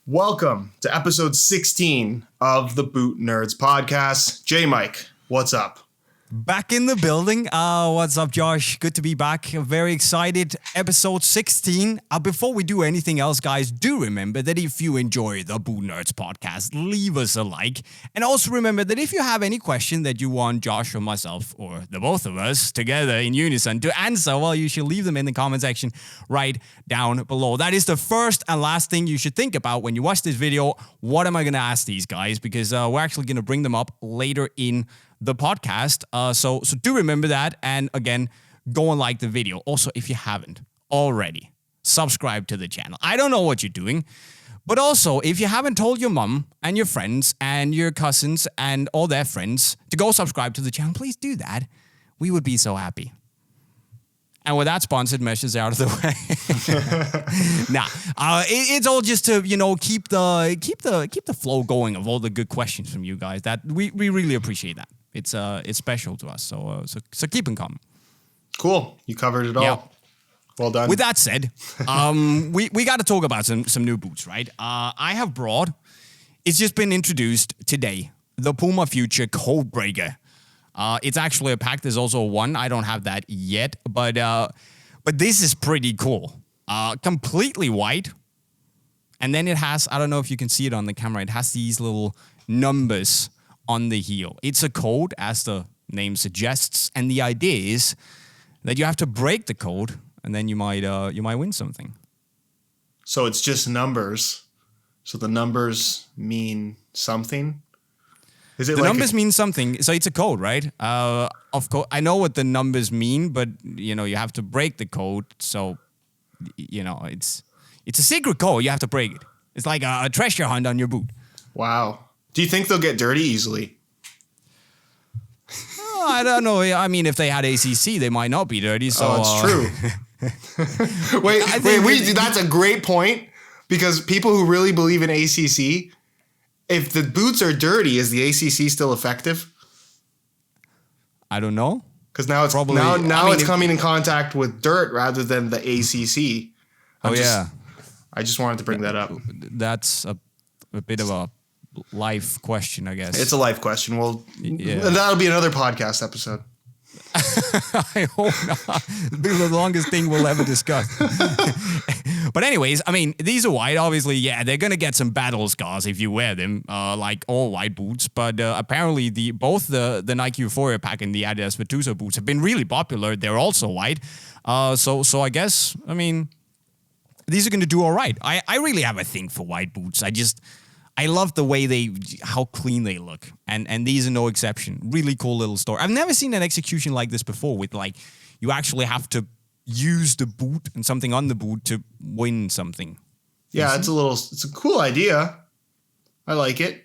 Welcome to episode 16 of the Boot Nerds podcast. JayMike, what's up? Back in the building. What's up, Josh? Good to be back. Very excited. Episode 16. Before we do anything else, guys, do remember that if you enjoy the Boot Nerds podcast, leave us a like. And also remember that if you have any question that you want Josh or myself or the both of us together in unison to answer, well, you should leave them in the comment section right down below. That is the first and last thing you should think about when you watch this video. What am I going to ask these guys? Because we're actually going to bring them up later in the podcast. So do remember that. And again, go and like the video. Also, if you haven't already, subscribe to the channel. I don't know what you're doing, but also if you haven't told your mom and your friends and your cousins and all their friends to go subscribe to the channel, please do that. We would be so happy. And with that sponsored measures out of the way, it's all just to keep the flow going of all the good questions from you guys. That we really appreciate that. It's special to us. So keep them coming. Cool, you covered it all. Yeah. Well done. With that said, we got to talk about some new boots, right? I have brought. It's just been introduced today. The Puma Future Codebreaker. It's actually a pack. There's also one. I don't have that yet, but this is pretty cool. Completely white, and then it has, I don't know if you can see it on the camera, it has these little numbers on the heel. It's a code, as the name suggests, and the idea is that you have to break the code, and then you might win something. So it's just numbers. So the numbers mean something. Is it the numbers mean something, so it's a code, right? Of course, I know what the numbers mean, but you have to break the code. So, it's a secret code. You have to break it. It's like a treasure hunt on your boot. Wow. Do you think they'll get dirty easily? I don't know. I mean, if they had ACC, they might not be dirty. So it's true. wait. That's a great point, because people who really believe in ACC. If the boots are dirty, is the ACC still effective? I don't know. Because now it's probably it's coming in contact with dirt rather than the ACC. I just wanted to bring that up. That's a bit of a life question, I guess. It's a life question. Well, that'll be another podcast episode. I hope not. It'll be the longest thing we'll ever discuss. But anyways, I mean, these are white. Obviously, they're going to get some battle scars if you wear them, like all white boots. But apparently, both the Nike Euphoria pack and the Adidas Virtuoso boots have been really popular. They're also white. So I guess, I mean, these are going to do all right. I really have a thing for white boots. I love the way how clean they look. And these are no exception. Really cool little story. I've never seen an execution like this before with you actually have to use the boot and something on the boot to win something. Yeah, it's a cool idea. I like it.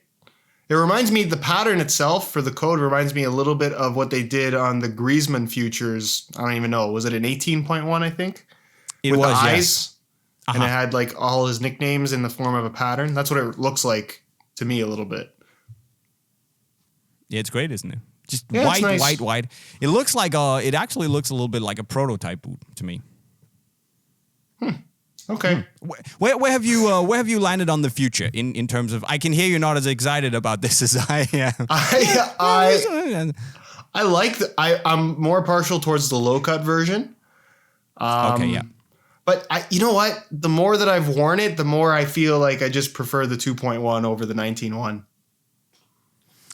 It reminds me, the pattern itself for the code reminds me a little bit of what they did on the Griezmann Futures. I don't even know. Was it an 18.1, I think? It with was, the eyes. Yes. And it had all his nicknames in the form of a pattern. That's what it looks like to me a little bit. Yeah, it's great, isn't it? Just white, nice. white. It looks like it actually looks a little bit like a prototype boot to me. Okay. Where have you landed on the future in terms of? I can hear you're not as excited about this as I am. I like I'm more partial towards the low cut version. Okay, yeah. But you know what? The more that I've worn it, the more I feel like I just prefer the 2.1 over the 19.1.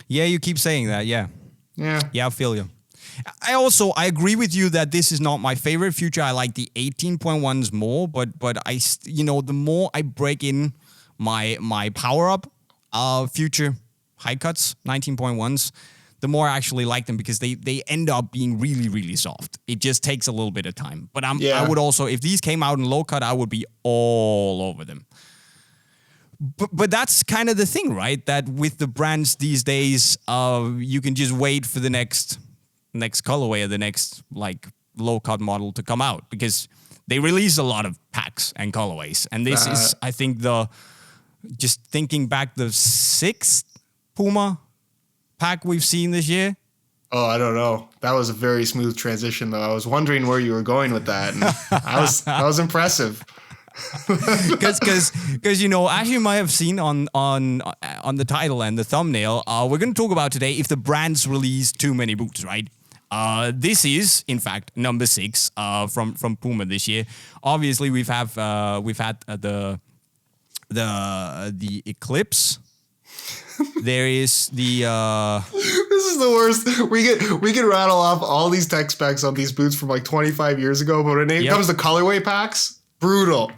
Yeah, you keep saying that. Yeah. Yeah. Yeah, I feel you. I agree with you that this is not my favorite Future. I like the 18.1s more, but the more I break in my power up Future high cuts 19.1s, the more I actually like them, because they end up being really, really soft. It just takes a little bit of time. But I would also, if these came out in low cut, I would be all over them. But that's kind of the thing, right? That with the brands these days, you can just wait for the next colorway or the next low cut model to come out, because they release a lot of packs and colorways. And this is, I think, just thinking back, the 6th Puma pack we've seen this year. Oh, I don't know. That was a very smooth transition, though. I was wondering where you were going with that, and that was impressive. Because you know, as you might have seen on the title and the thumbnail, we're going to talk about today if the brands release too many boots, right? This is, in fact, number 6 from Puma this year. Obviously, we've had the Eclipse. There is the. This is the worst. We could rattle off all these tech specs on these boots from like 25 years ago, but when it comes to colorway packs, brutal.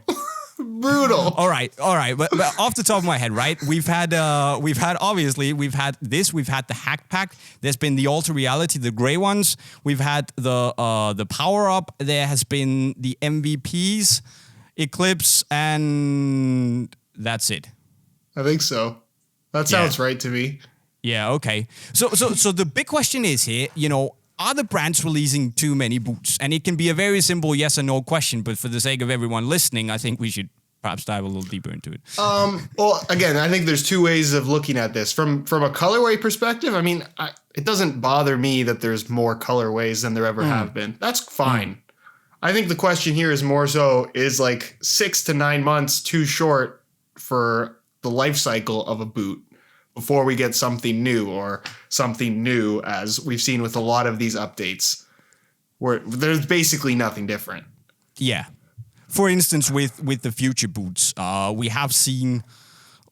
Brutal. All right. But off the top of my head, right? We've had the hack pack. There's been the Ultra Reality, the gray ones. We've had the Power Up. There has been the MVPs, Eclipse, and that's it. I think so. That sounds right to me. Yeah. Okay. So the big question is here, you know, are the brands releasing too many boots? And it can be a very simple yes or no question, but for the sake of everyone listening, I think we should perhaps dive a little deeper into it. Well, again, I think there's two ways of looking at this. From a colorway perspective, I mean, it doesn't bother me that there's more colorways than there ever have been. That's fine. I think the question here is more so, is like 6 to 9 months too short for the life cycle of a boot before we get something new, or something new, as we've seen with a lot of these updates, where there's basically nothing different. Yeah. For instance, with the future boots, we have seen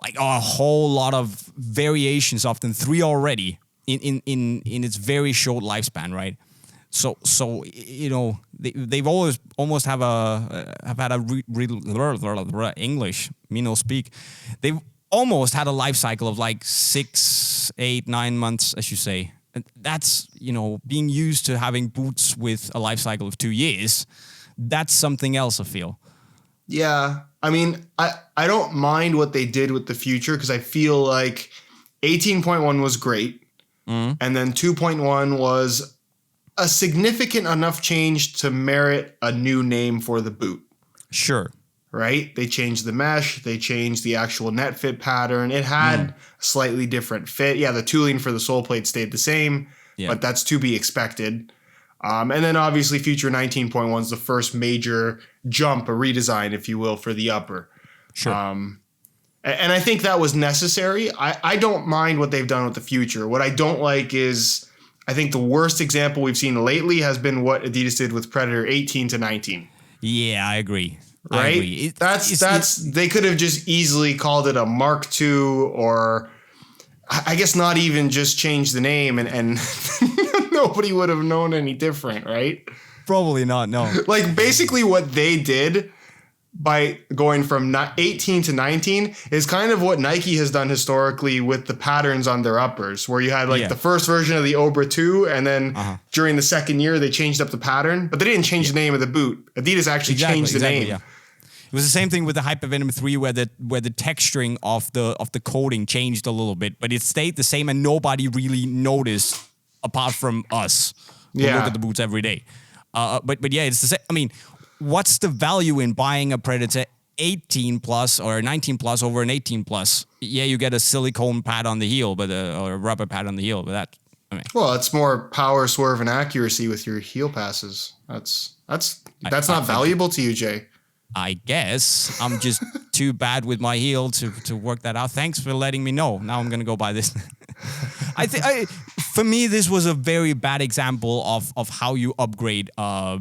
like a whole lot of variations, often 3 already in its very short lifespan, right? So you know, they've always almost have had a English, me no speak. They've almost had a life cycle of like 6, 8, 9 months, as you say. And that's, you know, being used to having boots with a life cycle of 2 years. That's something else, I feel. Yeah. I mean, I don't mind what they did with the future, because I feel like 18.1 was great. And then 2.1 was a significant enough change to merit a new name for the boot. Sure. Right? They changed the mesh. They changed the actual net fit pattern. It had a slightly different fit. Yeah, the tooling for the sole plate stayed the same, but that's to be expected. And then obviously Future 19.1 is the first major jump, a redesign, if you will, for the upper. Sure. And I think that was necessary. I don't mind what they've done with the Future. What I don't like is, I think the worst example we've seen lately has been what Adidas did with Predator 18 to 19. Yeah, I agree. Right? That's they could have just easily called it a Mark II, or I guess not even just changed the name, and nobody would have known any different, right? Probably not, no. Like basically what they did by going from 18 to 19 is kind of what Nike has done historically with the patterns on their uppers, where you had like the first version of the Obra 2, and then during the second year they changed up the pattern, but they didn't change the name of the boot. Adidas actually changed the name. Yeah. It was the same thing with the Hypervenom 3, where the texturing of the coating changed a little bit, but it stayed the same, and nobody really noticed apart from us who look at the boots every day. But yeah, it's the same. I mean, what's the value in buying a Predator 18 plus or 19 plus over an 18 plus? Yeah, you get a silicone pad on the heel, but or a rubber pad on the heel, but that. I mean, well, it's more power, swerve, and accuracy with your heel passes. That's not valuable to you, Jay. I guess I'm just too bad with my heel to work that out. Thanks for letting me know. Now I'm gonna go buy this. For me, this was a very bad example of how you upgrade a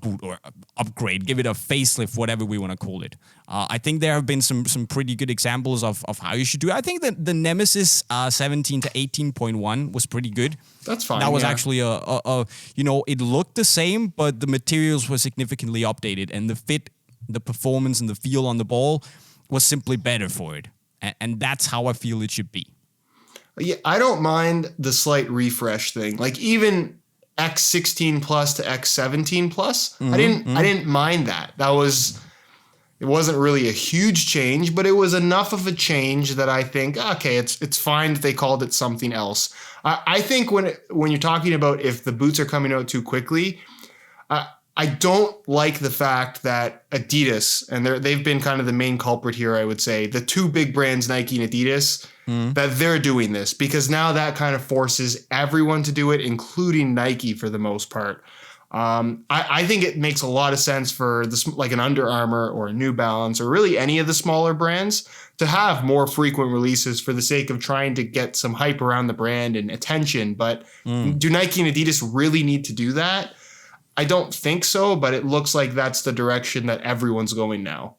boot, or upgrade, give it a facelift, whatever we want to call it. I think there have been some pretty good examples of how you should do it. I think that the Nemesis 17 to 18.1 was pretty good. That's fine. That was actually it looked the same, but the materials were significantly updated, and the fit, the performance, and the feel on the ball was simply better for it. And that's how I feel it should be. Yeah, I don't mind the slight refresh thing. Like even X16 plus to X17 plus, I didn't mind that. It wasn't really a huge change, but it was enough of a change that I think, okay, it's fine that they called it something else. I think when you're talking about if the boots are coming out too quickly, I don't like the fact that Adidas, and they've been kind of the main culprit here, I would say, the two big brands, Nike and Adidas, that they're doing this, because now that kind of forces everyone to do it, including Nike for the most part. I think it makes a lot of sense for this, like an Under Armour or a New Balance or really any of the smaller brands to have more frequent releases for the sake of trying to get some hype around the brand and attention. But do Nike and Adidas really need to do that? I don't think so, but it looks like that's the direction that everyone's going now.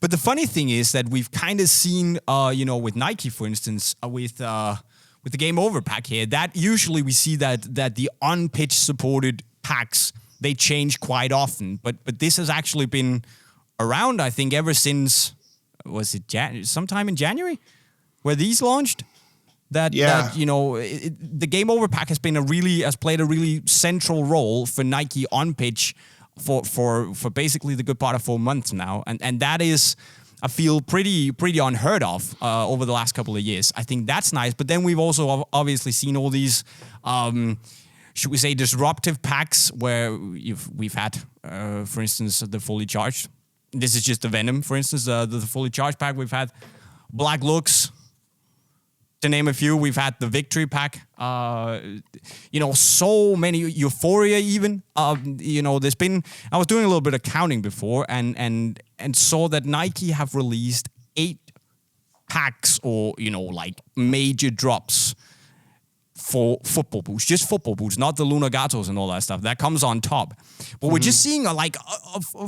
But the funny thing is that we've kind of seen, with Nike, for instance, with the Game Over pack here, that usually we see that the on-pitch supported packs, they change quite often. But this has actually been around, I think, ever since, was it sometime in January where these launched? The Game Over pack has played a really central role for Nike on pitch for basically the good part of 4 months now, and that is, I feel, pretty unheard of over the last couple of years. I think that's nice, but then we've also obviously seen all these, should we say, disruptive packs where we've had, for instance, the fully charged. This is just the Venom, for instance, the fully charged pack. We've had Black Looks, to name a few. We've had the Victory pack, so many, Euphoria even. There's been, I was doing a little bit of counting before and saw that Nike have released 8 packs or, like major drops for football boots, just football boots, not the Lunar Gatos and all that stuff. That comes on top. But we're just seeing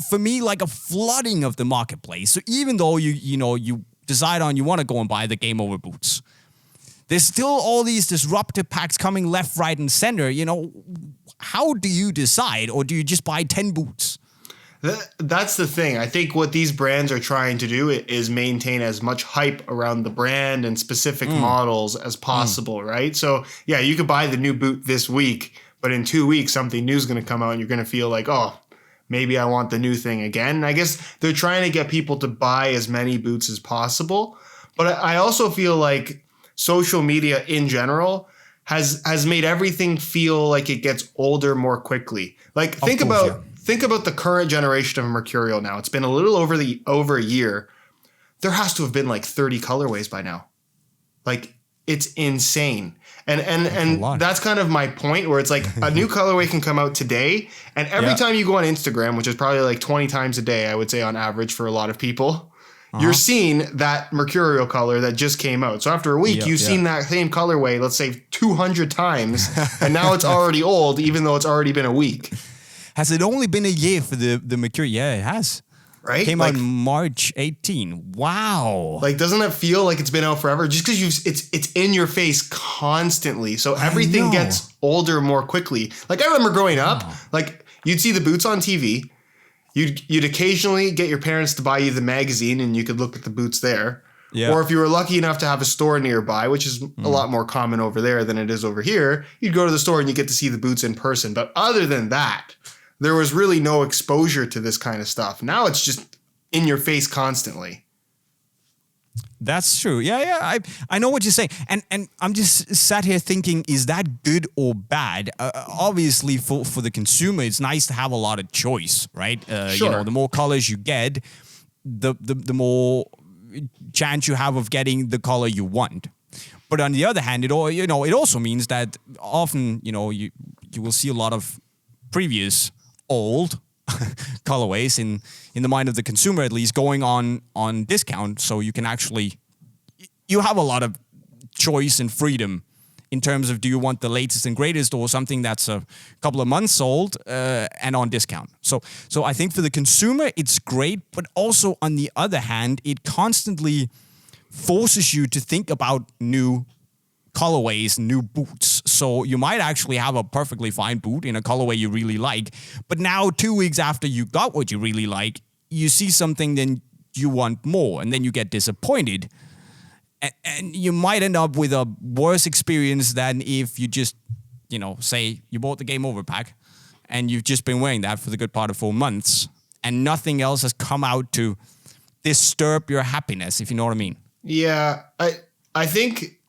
for me, like a flooding of the marketplace. So even though you decide on you want to go and buy the Game Over boots, there's still all these disruptive packs coming left, right, and center. How do you decide, or do you just buy 10 boots? That's the thing. I think what these brands are trying to do is maintain as much hype around the brand and specific models as possible, right? So, yeah, you could buy the new boot this week, but in 2 weeks, something new is going to come out and you're going to feel like, oh, maybe I want the new thing again. And I guess they're trying to get people to buy as many boots as possible. But I also feel like social media in general has made everything feel like it gets older more quickly. Like think about the current generation of Mercurial now. It's been a little over a year. There has to have been like 30 colorways by now. Like it's insane. And that's kind of my point, where it's like a new colorway can come out today, and every time you go on Instagram, which is probably like 20 times a day, I would say on average for a lot of people, you're seeing that Mercurial color that just came out. So after a week, you've seen that same colorway, let's say 200 times, and now it's already old, even though it's already been a week. Has it only been a year for the Mercurial? Yeah, it has. Right? Came out in March 18. Wow. Like, doesn't it feel like it's been out forever? Just because it's in your face constantly. So everything gets older more quickly. Like, I remember growing up, like, you'd see the boots on TV. You'd occasionally get your parents to buy you the magazine and you could look at the boots there. Yeah. Or if you were lucky enough to have a store nearby, which is a lot more common over there than it is over here, you'd go to the store and you get to see the boots in person. But other than that, there was really no exposure to this kind of stuff. Now it's just in your face constantly. That's true. Yeah. I know what you're saying. And I'm just sat here thinking, is that good or bad? Obviously, for the consumer, it's nice to have a lot of choice, right? Sure. The more colors you get, the more chance you have of getting the color you want. But on the other hand, it also means that often, you will see a lot of previous old colorways in the mind of the consumer, at least, going on discount, so you can actually, you have a lot of choice and freedom in terms of, do you want the latest and greatest or something that's a couple of months old and on discount. So I think for the consumer it's great, but also on the other hand, it constantly forces you to think about new colorways, new boots. So you might actually have a perfectly fine boot in a colorway you really like, but now 2 weeks after you got what you really like, you see something, then you want more, and then you get disappointed. And you might end up with a worse experience than if you just, say you bought the Game Over pack and you've just been wearing that for the good part of 4 months and nothing else has come out to disturb your happiness, if you know what I mean. Yeah, I think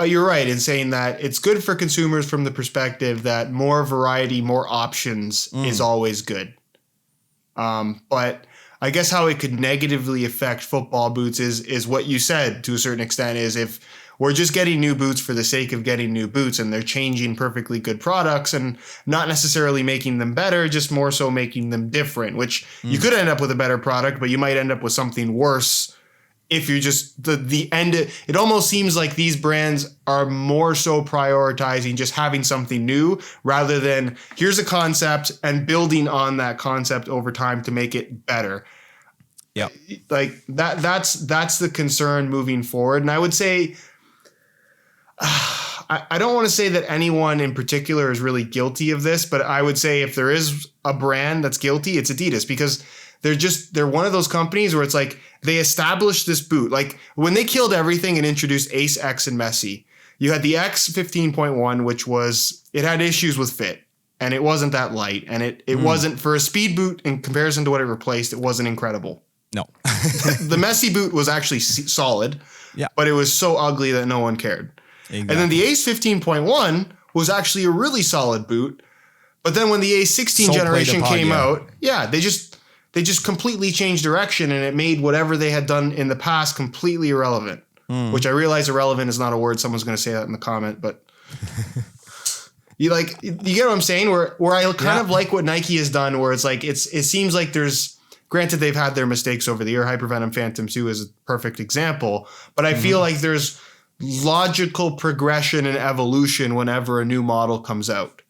you're right in saying that it's good for consumers from the perspective that more variety, more options is always good. But I guess how it could negatively affect football boots is what you said to a certain extent, is if we're just getting new boots for the sake of getting new boots, and they're changing perfectly good products and not necessarily making them better, just more so making them different, which you could end up with a better product, but you might end up with something worse if you just the end. It almost seems like these brands are more so prioritizing just having something new rather than here's a concept and building on that concept over time to make it better. Yeah. Like that's the concern moving forward. And I would say, I don't want to say that anyone in particular is really guilty of this, but I would say if there is a brand that's guilty, it's Adidas, because they're one of those companies where it's like they established this boot. Like when they killed everything and introduced Ace X and Messi, you had the X 15.1, which it had issues with fit and it wasn't that light. And it wasn't, for a speed boot in comparison to what it replaced, it wasn't incredible. No. The Messi boot was actually solid, but it was so ugly that no one cared. Exactly. And then the Ace 15.1 was actually a really solid boot. But then when the Ace 16 generation came out, they just completely changed direction, and it made whatever they had done in the past completely irrelevant, which I realize irrelevant is not a word. Someone's going to say that in the comment, but you get what I'm saying? Where I kind of like what Nike has done, where it's like, it seems like granted, they've had their mistakes over the year. Hypervenom Phantom 2 is a perfect example, but I feel like there's logical progression and evolution whenever a new model comes out.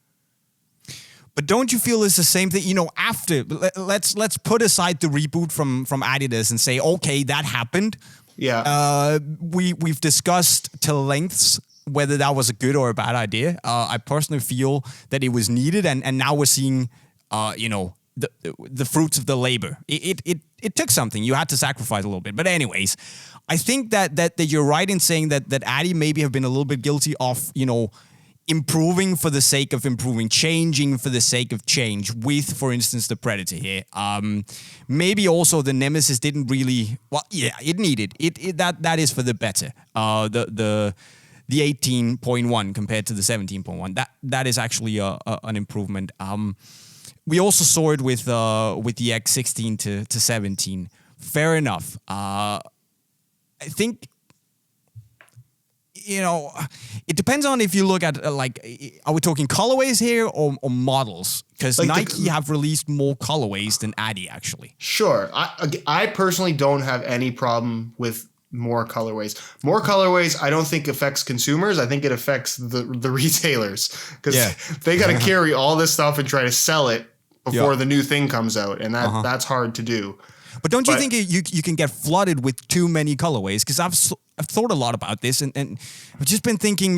But don't you feel it's the same thing? You know, after let's put aside the reboot from Adidas and say, okay, that happened. Yeah. We've discussed to lengths whether that was a good or a bad idea. I personally feel that it was needed, and now we're seeing, the fruits of the labor. It took something. You had to sacrifice a little bit. But anyways, I think that you're right in saying that Adi maybe have been a little bit guilty of, improving for the sake of improving, changing for the sake of change with, for instance, the Predator here. Maybe also the Nemesis didn't really, it needed. That is for the better. The 18.1 compared to the 17.1. That is actually an improvement. We also saw it with the X 16 to 17. Fair enough. I think, it depends on if you look at are we talking colorways here or models? Because Nike have released more colorways than Adi actually. Sure. I personally don't have any problem with more colorways. More colorways, I don't think affects consumers. I think it affects the retailers, because they got to carry all this stuff and try to sell it before the new thing comes out, and that's hard to do. But don't you think you can get flooded with too many colorways? Because I've thought a lot about this, and I've just been thinking,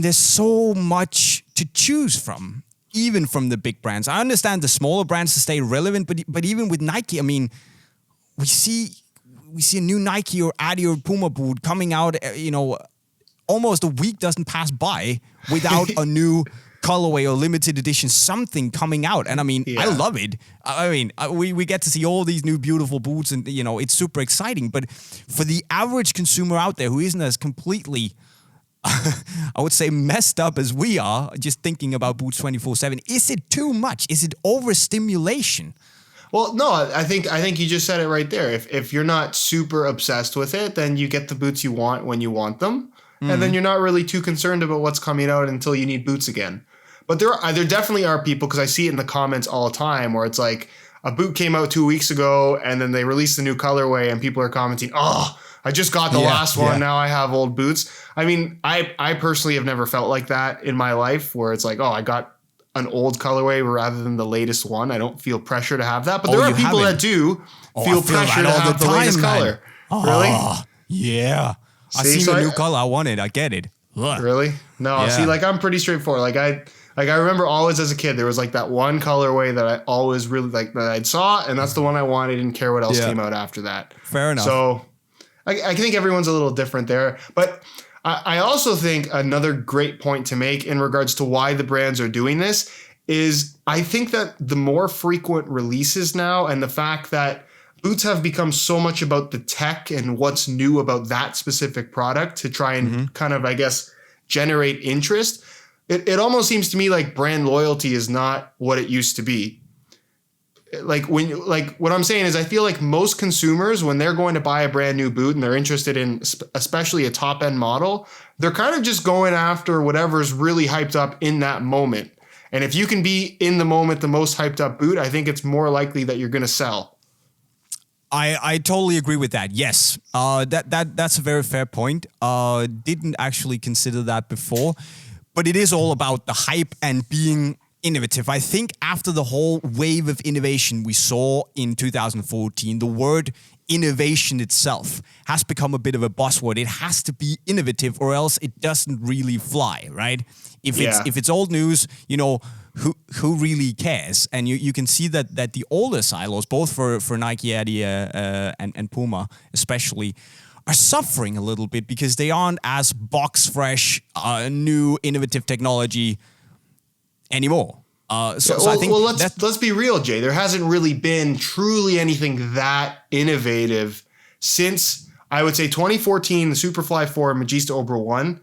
there's so much to choose from, even from the big brands. I understand the smaller brands to stay relevant, but even with Nike, we see a new Nike or Adi or Puma boot coming out, almost a week doesn't pass by without a new colorway or limited edition, something coming out. And I love it. We get to see all these new beautiful boots, and it's super exciting. But for the average consumer out there who isn't as completely, I would say, messed up as we are, just thinking about boots 24/7, is it too much? Is it overstimulation? Well, no, I think you just said it right there. If you're not super obsessed with it, then you get the boots you want when you want them. And then you're not really too concerned about what's coming out until you need boots again. But there definitely are people, because I see it in the comments all the time, where it's like a boot came out 2 weeks ago and then they released a new colorway and people are commenting, oh, I just got the last one. Now I have old boots. I personally have never felt like that in my life, where it's like, oh, I got an old colorway rather than the latest one. I don't feel pressure to have that. But there are people that do feel pressure to have the latest color. Really? Yeah. I see the new color. I want it. I get it. Ugh. Really? No. See, I'm pretty straightforward. I remember always as a kid, there was that one colorway that I always really that I saw, and that's the one I wanted. Didn't care what else came out after that. Fair enough. So I think everyone's a little different there. But I also think another great point to make in regards to why the brands are doing this is I think that the more frequent releases now, and the fact that boots have become so much about the tech and what's new about that specific product to try and kind of, I guess, generate interest. It almost seems to me like brand loyalty is not what it used to be. like what I'm saying is I feel like most consumers, when they're going to buy a brand new boot and they're interested in especially a top end model, they're kind of just going after whatever's really hyped up in that moment. And if you can be in the moment the most hyped up boot, I think it's more likely that you're going to sell. I totally agree with that. Yes, that's a very fair point. Didn't actually consider that before, but it is all about the hype and being innovative. I think after the whole wave of innovation we saw in 2014, the word innovation itself has become a bit of a buzzword. It has to be innovative or else it doesn't really fly, right? If it's old news, you know, who really cares? And you can see that the older silos, both for Nike, Adidas, and Puma especially, are suffering a little bit because they aren't as box fresh, new innovative technology anymore. I think let's be real, Jay. There hasn't really been truly anything that innovative since, I would say, 2014, the Superfly 4 and Magista Umbro 1.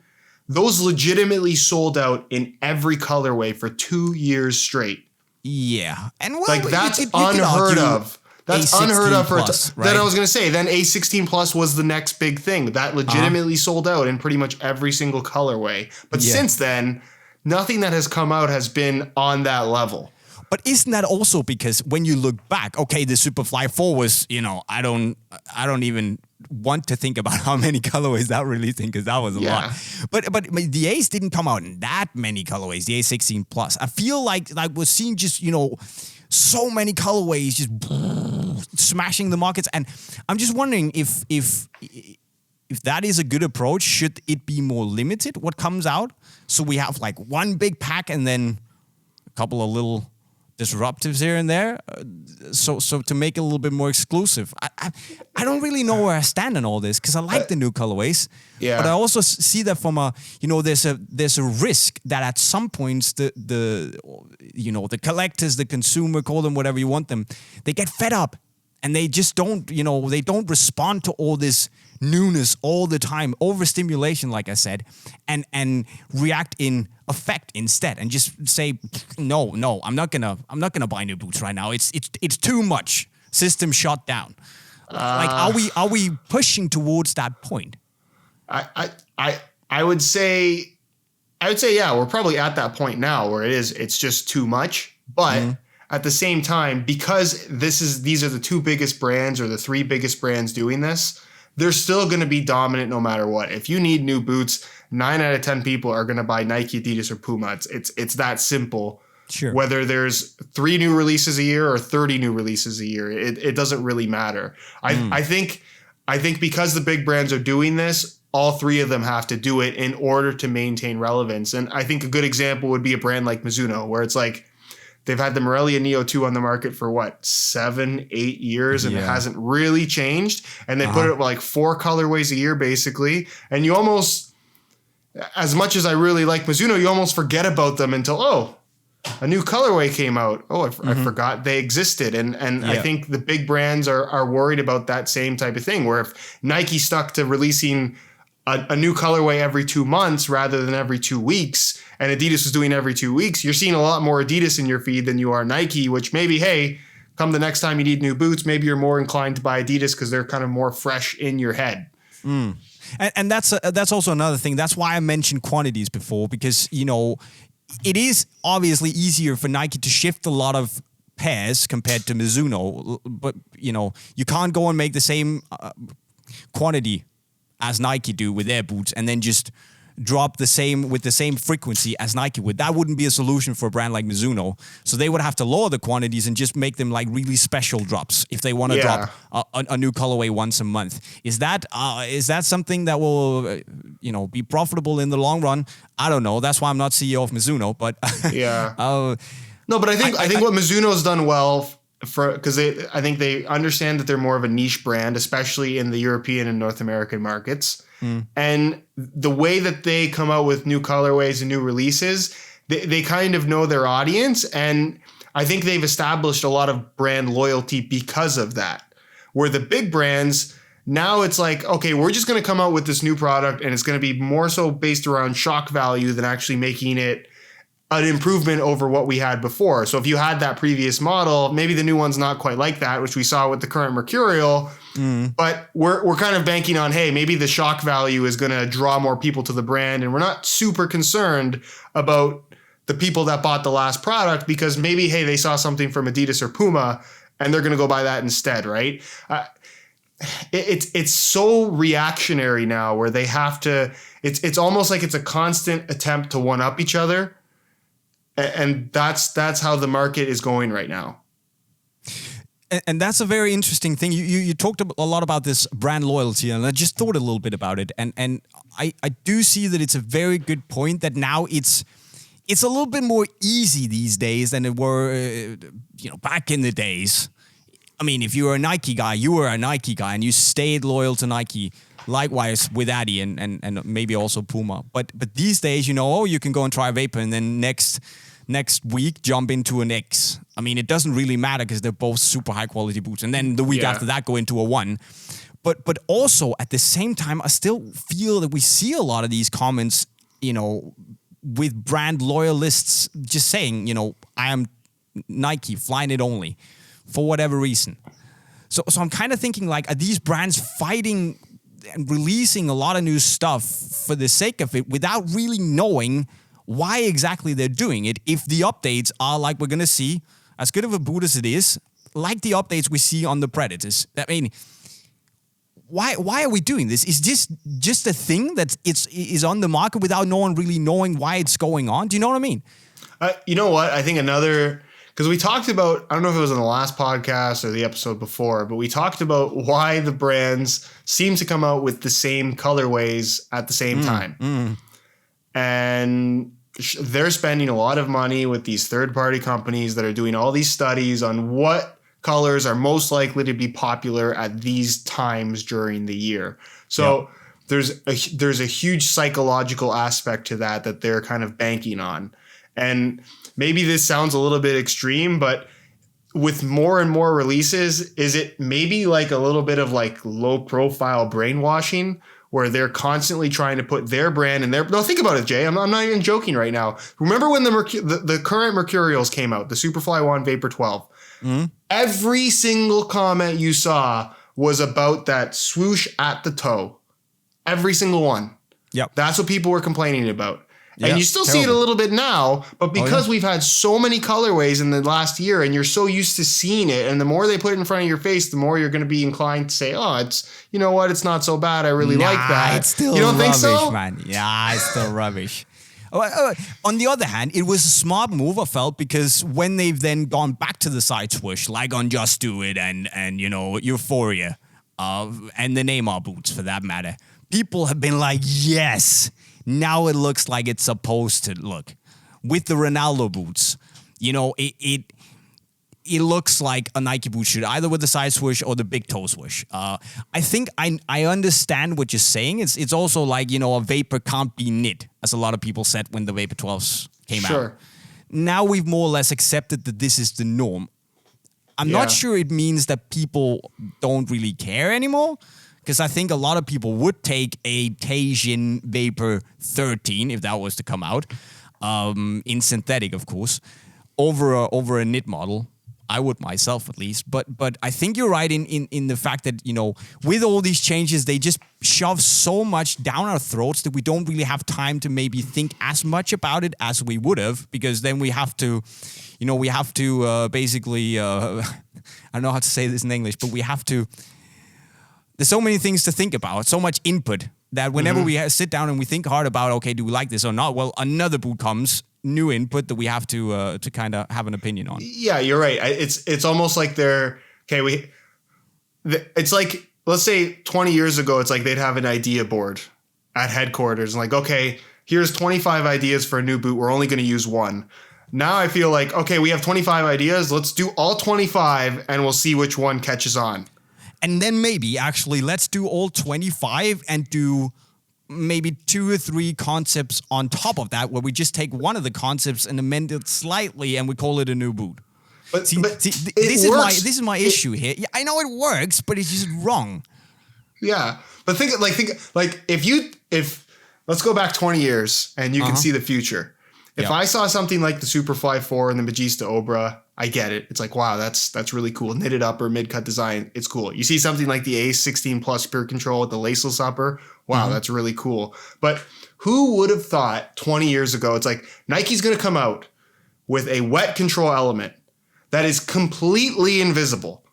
Those legitimately sold out in every colorway for 2 years straight. Yeah, and well, like that's unheard of. That's unheard of right? Then I was going to say, then A16 Plus was the next big thing that legitimately sold out in pretty much every single colorway. But since then, nothing that has come out has been on that level. But isn't that also because when you look back, okay, the Superfly 4 was, you know, I don't even want to think about how many colorways that released in because that was a lot. But the Ace didn't come out in that many colorways, the A16 Plus. I feel like we're seeing just, you know, so many colorways just smashing the markets. And I'm just wondering if that is a good approach. Should it be more limited, what comes out? So we have like one big pack and then a couple of little disruptives here and there, so to make it a little bit more exclusive. I don't really know where I stand on all this because I like the new colorways, but I also see that from a, you know, there's a risk that at some points the you know, the collectors, the consumer, call them whatever you want them, they get fed up and they just don't, you know, they don't respond to all this newness all the time, overstimulation, like I said, and react in affect instead, and just say, no, I'm not gonna buy new boots right now. It's too much. System shut down. Like, are we pushing towards that point? I would say, yeah, we're probably at that point now where it's just too much, but. At the same time, because these are the two biggest brands or the three biggest brands doing this, they're still going to be dominant no matter what. If you need new boots, 9 out of 10 people are going to buy Nike, Adidas, or Puma. It's that simple. Sure. Whether there's 3 new releases a year or 30 new releases a year, it doesn't really matter. I think because the big brands are doing this, all 3 of them have to do it in order to maintain relevance. And I think a good example would be a brand like Mizuno, where it's like, they've had the Morelia Neo 2 on the market for 7-8 years, and it hasn't really changed. And they put it like 4 colorways a year, basically. And you almost, as much as I really like Mizuno, you almost forget about them until, a new colorway came out. I forgot they existed. And I think the big brands are worried about that same type of thing, where if Nike stuck to releasing a new colorway every 2 months rather than every 2 weeks, and Adidas was doing every 2 weeks, you're seeing a lot more Adidas in your feed than you are Nike, which maybe, hey, come the next time you need new boots, maybe you're more inclined to buy Adidas because they're kind of more fresh in your head. And that's also another thing. That's why I mentioned quantities before, because, you know, it is obviously easier for Nike to shift a lot of pairs compared to Mizuno, but, you know, you can't go and make the same quantity as Nike do with their boots and then just drop the same with the same frequency as Nike would. That wouldn't be a solution for a brand like Mizuno. So they would have to lower the quantities and just make them like really special drops if they want to drop a new colorway once a month. Is that something that will be profitable in the long run? I don't know. That's why I'm not CEO of Mizuno. But no, but I think what Mizuno's done well, because I think they understand that they're more of a niche brand, especially in the European and North American markets. And the way that they come out with new colorways and new releases, they kind of know their audience. And I think they've established a lot of brand loyalty because of that. Where the big brands, now it's like, okay, we're just going to come out with this new product and it's going to be more so based around shock value than actually making it an improvement over what we had before. So if you had that previous model, maybe the new one's not quite like that, which we saw with the current Mercurial. But we're kind of banking on, hey, maybe the shock value is going to draw more people to the brand, and we're not super concerned about the people that bought the last product because maybe, hey, they saw something from Adidas or Puma and they're going to go buy that instead, right? It's so reactionary now where they have to. It's almost like it's a constant attempt to one up each other, and that's how the market is going right now. And that's a very interesting thing. You talked a lot about this brand loyalty, and I just thought a little bit about it. And I do see that it's a very good point that now it's a little bit more easy these days than it were, back in the days. I mean, if you were a Nike guy, you were a Nike guy, and you stayed loyal to Nike. Likewise with Adi and maybe also Puma. But these days, you can go and try a Vapor, and then next week jump into an X. I mean, it doesn't really matter because they're both super high quality boots. And then the week after that, go into a One. But also at the same time, I still feel that we see a lot of these comments, with brand loyalists just saying, I am Nike, flying it only, for whatever reason. So I'm kind of thinking, like, are these brands fighting and releasing a lot of new stuff for the sake of it without really knowing why exactly they're doing it? If the updates are like we're going to see, as good of a boot as it is, like the updates we see on the Predators. I mean, why are we doing this? Is this just a thing that is on the market without no one really knowing why it's going on? Do you know what I mean? You know what? I think because we talked about, I don't know if it was in the last podcast or the episode before, but we talked about why the brands seem to come out with the same colorways at the same time. And they're spending a lot of money with these third-party companies that are doing all these studies on what colors are most likely to be popular at these times during the year. So there's a huge psychological aspect to that they're kind of banking on. And maybe this sounds a little bit extreme, but with more and more releases, is it maybe like a little bit of like low profile brainwashing where they're constantly trying to put their brand in there? No, think about it, Jay. I'm not even joking right now. Remember when the current Mercurials came out, the Superfly 1 Vapor 12? Every single comment you saw was about that swoosh at the toe. Every single one. Yep. That's what people were complaining about. And you still see it a little bit now, but because we've had so many colorways in the last year and you're so used to seeing it, and the more they put it in front of your face, the more you're going to be inclined to say, oh, it's not so bad. I really like that. It's still you don't rubbish, think so? Man. Yeah, it's still rubbish. On the other hand, it was a smart move, I felt, because when they've then gone back to the side swoosh, like on Just Do It and Euphoria, and the Neymar boots for that matter, people have been like, yes, now it looks like it's supposed to look. With the Ronaldo boots, it looks like a Nike boot should, either with the side swoosh or the big toe swoosh. I think I understand what you're saying. It's also like, a Vapor can't be knit, as a lot of people said when the Vapor 12s came out. Now we've more or less accepted that this is the norm. I'm not sure it means that people don't really care anymore, because I think a lot of people would take a Teijin Vapor 13, if that was to come out, in synthetic, of course, over a knit model. I would myself, at least. But I think you're right in the fact that, with all these changes, they just shove so much down our throats that we don't really have time to maybe think as much about it as we would have, because then we have to, basically, I don't know how to say this in English, but we have to, there's so many things to think about, so much input, that whenever we sit down and we think hard about, okay, do we like this or not? Well, another boot comes, new input that we have to kind of have an opinion on. Yeah, you're right. It's almost like it's like, let's say 20 years ago, it's like they'd have an idea board at headquarters and like, okay, here's 25 ideas for a new boot. We're only going to use one. Now I feel like, okay, we have 25 ideas. Let's do all 25 and we'll see which one catches on. And then maybe actually let's do all 25 and do maybe 2 or 3 concepts on top of that, where we just take one of the concepts and amend it slightly and we call it a new boot. But this is my issue here. Yeah, I know it works, but it's just wrong. Yeah, but think if let's go back 20 years and you can see the future. If I saw something like the Superfly 4 and the Magista Obra, I get it. It's like, wow, that's really cool. Knitted upper, mid-cut design. It's cool. You see something like the Ace 16 Plus Pure Control with the laceless upper. Wow, that's really cool. But who would have thought 20 years ago, it's like Nike's going to come out with a wet control element that is completely invisible.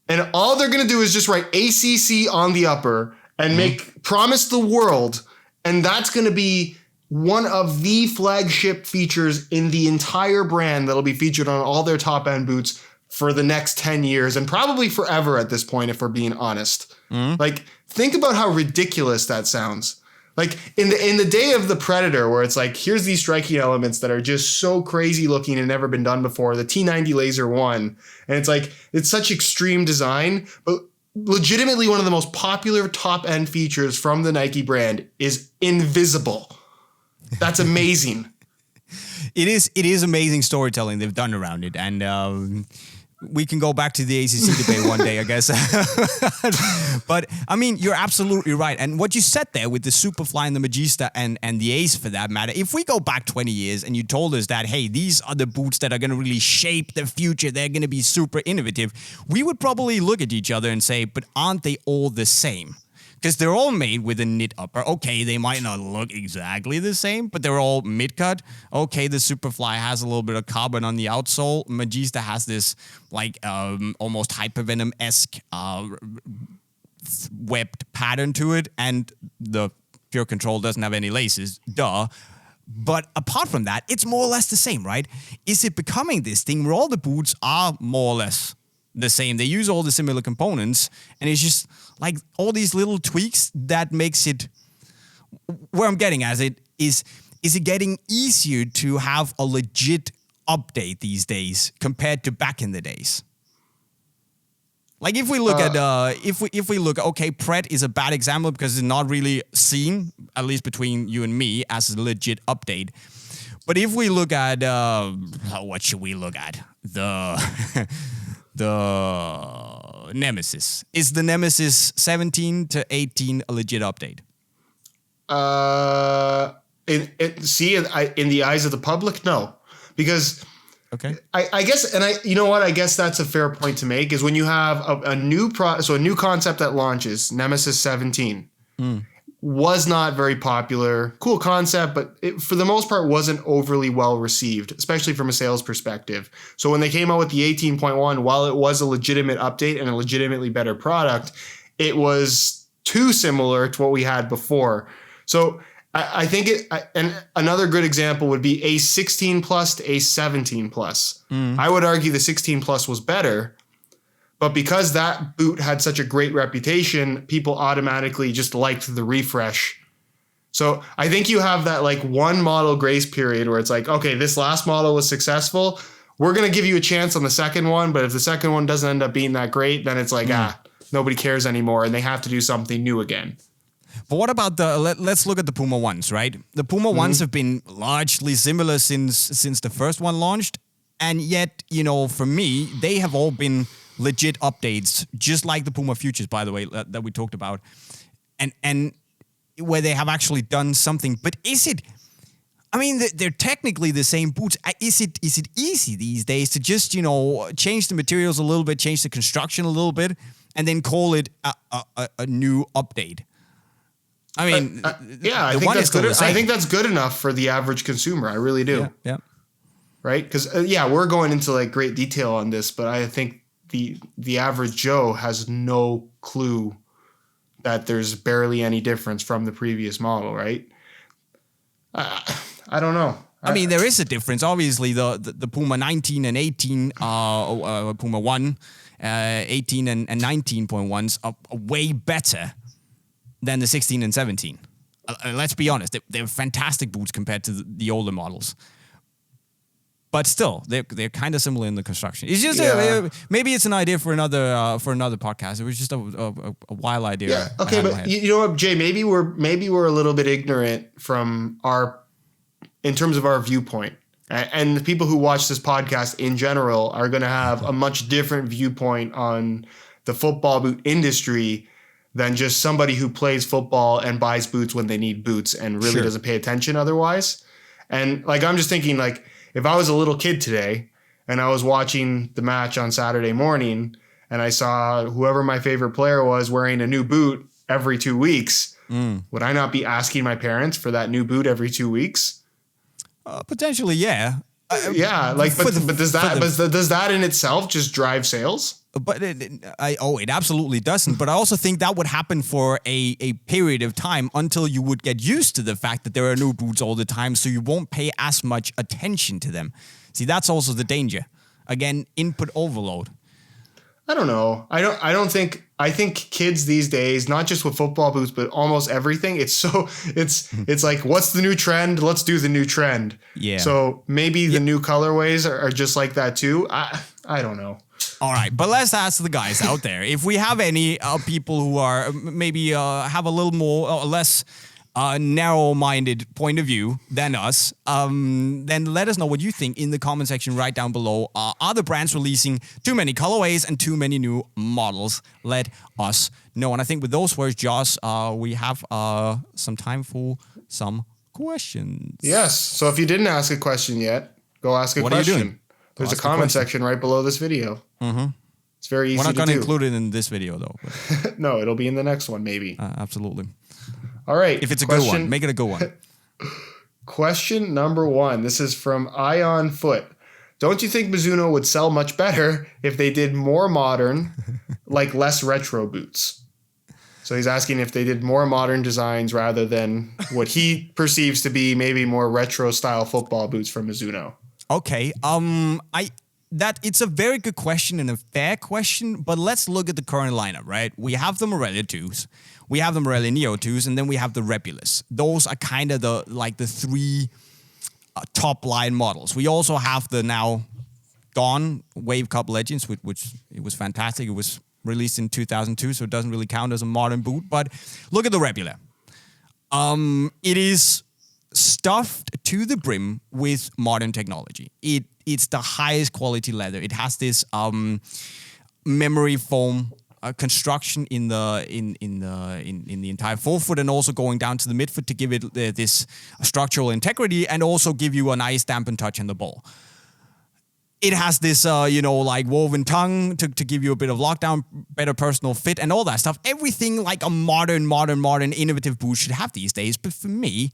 And all they're going to do is just write ACC on the upper and promise the world. And that's going to be one of the flagship features in the entire brand that'll be featured on all their top end boots for the next 10 years and probably forever at this point, if we're being honest. Like, think about how ridiculous that sounds. Like in the day of the Predator, where it's like, here's these striking elements that are just so crazy looking and never been done before. The T90 Laser 1. And it's like, it's such extreme design, but legitimately one of the most popular top end features from the Nike brand is invisible. That's amazing. It is amazing storytelling they've done around it, and we can go back to the ACC debate one day, I guess. But I mean, you're absolutely right, and what you said there with the Superfly and the Magista and the Ace, for that matter. If we go back 20 years and you told us that, hey, these are the boots that are going to really shape the future, they're going to be super innovative, we would probably look at each other and say, but aren't they all the same? Because they're all made with a knit upper. Okay, they might not look exactly the same, but they're all mid-cut. Okay, the Superfly has a little bit of carbon on the outsole. Magista has this, like, almost Hypervenom-esque webbed pattern to it. And the Pure Control doesn't have any laces. Duh. But apart from that, it's more or less the same, right? Is it becoming this thing where all the boots are more or less the same? They use all the similar components, and it's just like all these little tweaks that makes it, where I'm getting at it is it getting easier to have a legit update these days compared to back in the days? Like if we look at if we look, okay, Pret is a bad example because it's not really seen, at least between you and me, as a legit update. But if we look at what should we look at? The Nemesis. Is the Nemesis 17 to 18 a legit update? In the eyes of the public, no. Because okay, I guess, and you know what? I guess that's a fair point to make, is when you have a new a new concept that launches, Nemesis 17, was not very popular. Cool concept, but it, for the most part, wasn't overly well received, especially from a sales perspective. So when they came out with the 18.1, while it was a legitimate update and a legitimately better product, it was too similar to what we had before. So I think and another good example would be a 16 plus to a 17 plus. I would argue the 16 plus was better, but because that boot had such a great reputation, people automatically just liked the refresh. So I think you have that like one model grace period where it's like, okay, this last model was successful. We're going to give you a chance on the second one. But if the second one doesn't end up being that great, then it's like, nobody cares anymore. And they have to do something new again. But what about let's look at the Puma ones, right? The Puma ones have been largely similar since the first one launched. And yet, you know, for me, they have all been legit updates, just like the Puma Futures, by the way, that we talked about. And where they have actually done something. But is it, I mean, they're technically the same boots. Is it easy these days to just, you know, change the materials a little bit, change the construction a little bit, and then call it a new update? I mean, I think that's good. I think that's good enough for the average consumer. I really do. Yeah. Right? Because we're going into like great detail on this, but I think the average Joe has no clue that there's barely any difference from the previous model, right? I don't know. I mean, there is a difference. Obviously, the Puma 19 and 18, Puma 1, 18 and 19.1s are way better than the 16 and 17. Let's be honest, they're fantastic boots compared to the older models. But still, they're kind of similar in the construction. It's just maybe it's an idea for another podcast. It was just a wild idea. Yeah. Okay, but you know what, Jay? Maybe we're a little bit ignorant from in terms of our viewpoint, and the people who watch this podcast in general are going to have a much different viewpoint on the football boot industry than just somebody who plays football and buys boots when they need boots and really doesn't pay attention otherwise. And like, I'm just thinking, like, if I was a little kid today and I was watching the match on Saturday morning and I saw whoever my favorite player was wearing a new boot every 2 weeks, would I not be asking my parents for that new boot every 2 weeks? Potentially, yeah. Yeah, like, but does that in itself just drive sales? But it absolutely doesn't. But I also think that would happen for a period of time until you would get used to the fact that there are new boots all the time, so you won't pay as much attention to them. See, that's also the danger. Again, input overload. I don't know. I think kids these days, not just with football boots, but almost everything, it's like, what's the new trend? Let's do the new trend. Yeah. So maybe the new colorways are just like that too. I don't know. All right, but let's ask the guys out there. If we have any people who are maybe have a little more less narrow-minded point of view than us, then let us know what you think in the comment section right down below. Are the brands releasing too many colorways and too many new models? Let us know. And I think with those words, Josh, we have some time for some questions. Yes. So if you didn't ask a question yet, go ask a question. What are you doing? There's a comment section right below this video. Mm-hmm. It's very easy to do. We're not going to include it in this video, though. No, it'll be in the next one, maybe. Absolutely. All right. If it's a good one, make it a good one. Question number 1. This is from Ion Foot. Don't you think Mizuno would sell much better if they did more modern, like less retro boots? So he's asking if they did more modern designs rather than what he perceives to be maybe more retro style football boots from Mizuno. Okay. It's a very good question and a fair question, but let's look at the current lineup, right? We have the Morelia 2s, we have the Morelia Neo 2s, and then we have the Rebulus. Those are kind of the 3 top line models. We also have the now gone Wave Cup Legends, which it was fantastic. It was released in 2002, so it doesn't really count as a modern boot. But look at the Rebula. It is stuffed to the brim with modern technology. It's the highest quality leather. It has this memory foam construction in the entire forefoot and also going down to the midfoot to give it this structural integrity and also give you a nice dampened touch in the ball. It has this, woven tongue to give you a bit of lockdown, better personal fit, and all that stuff. Everything like a modern, innovative boot should have these days. But for me,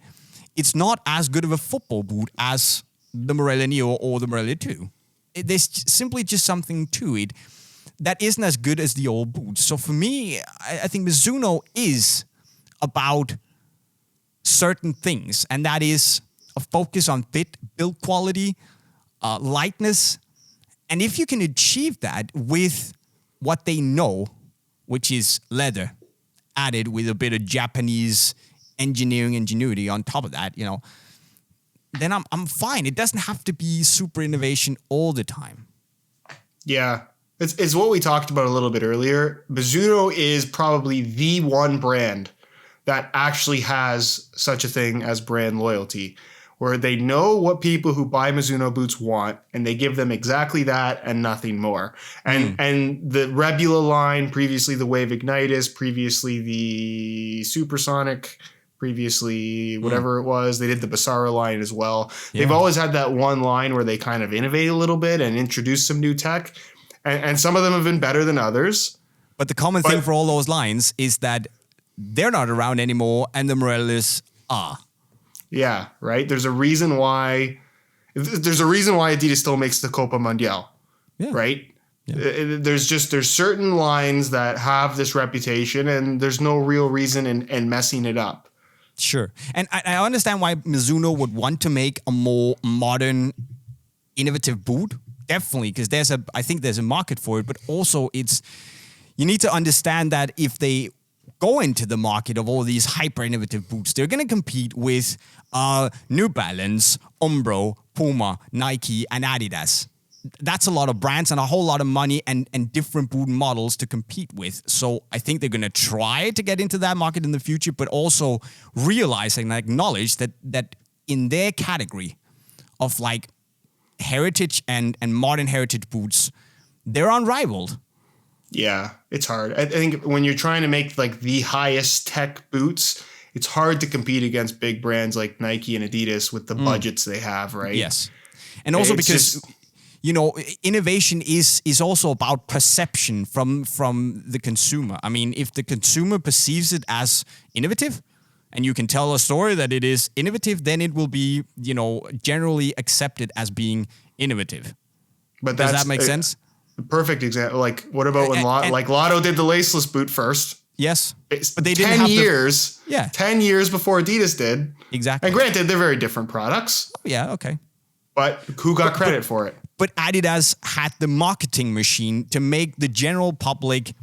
it's not as good of a football boot as the Morelia Neo or the Morelia 2. There's simply just something to it that isn't as good as the old boots. So for me, I think Mizuno is about certain things, and that is a focus on fit, build quality, lightness. And if you can achieve that with what they know, which is leather, added with a bit of Japanese engineering ingenuity on top of that, then I'm fine. It doesn't have to be super innovation all the time. Yeah. It's what we talked about a little bit earlier. Mizuno is probably the one brand that actually has such a thing as brand loyalty, where they know what people who buy Mizuno boots want, and they give them exactly that and nothing more. And the Rebula line, previously the Wave Ignitus, previously the Supersonic, previously whatever it was, they did the Basara line as well. Yeah. They've always had that one line where they kind of innovate a little bit and introduce some new tech. And some of them have been better than others. But the common thing for all those lines is that they're not around anymore and the Morellis are. Yeah, right. There's a reason why Adidas still makes the Copa Mundial, right? Yeah. There's certain lines that have this reputation, and there's no real reason in messing it up. Sure. And I understand why Mizuno would want to make a more modern, innovative boot. Definitely, because I think there's a market for it, but also you need to understand that if they go into the market of all these hyper innovative boots, they're going to compete with New Balance, Umbro, Puma, Nike, and Adidas. That's a lot of brands and a whole lot of money and different boot models to compete with. So I think they're going to try to get into that market in the future, but also realize and acknowledge that in their category of like heritage and modern heritage boots, they're unrivaled. Yeah, it's hard. I think when you're trying to make like the highest tech boots, it's hard to compete against big brands like Nike and Adidas with the budgets they have, right? Yes. And also It's because just- innovation is also about perception from the consumer. I mean, if the consumer perceives it as innovative, and you can tell a story that it is innovative, then it will be, generally accepted as being innovative. But Does that make sense? Perfect example. Like, what about when Lotto did the laceless boot first? Yes, It's but they didn't 10 have years. 10 10 years before Adidas did. Exactly. And granted, they're very different products. Yeah, okay. But who got credit for it? But Adidas had the marketing machine to make the general public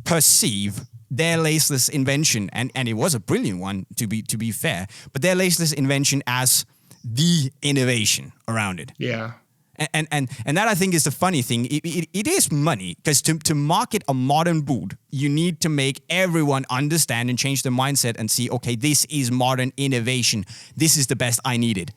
perceive their laceless invention, and it was a brilliant one to be fair, but their laceless invention as the innovation around it. Yeah. And that, I think, is the funny thing. It is money, because to market a modern boot, you need to make everyone understand and change their mindset and see, okay, this is modern innovation. This is the best I needed.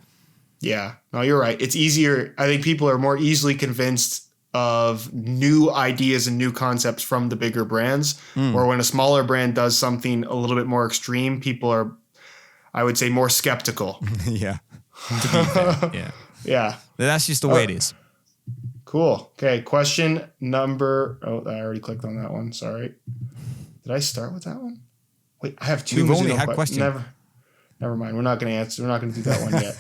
Yeah. No, you're right. It's easier. I think people are more easily convinced of new ideas and new concepts from the bigger brands. Or when a smaller brand does something a little bit more extreme, people are, I would say, more skeptical. Yeah. To be fair, yeah. Yeah. That's just the way it is. Cool. Okay. Question number. Oh, I already clicked on that one. Sorry. Did I start with that one? Wait, I have two. We've only Mizuno had questions. Never mind. We're not going to answer. We're not going to do that one yet.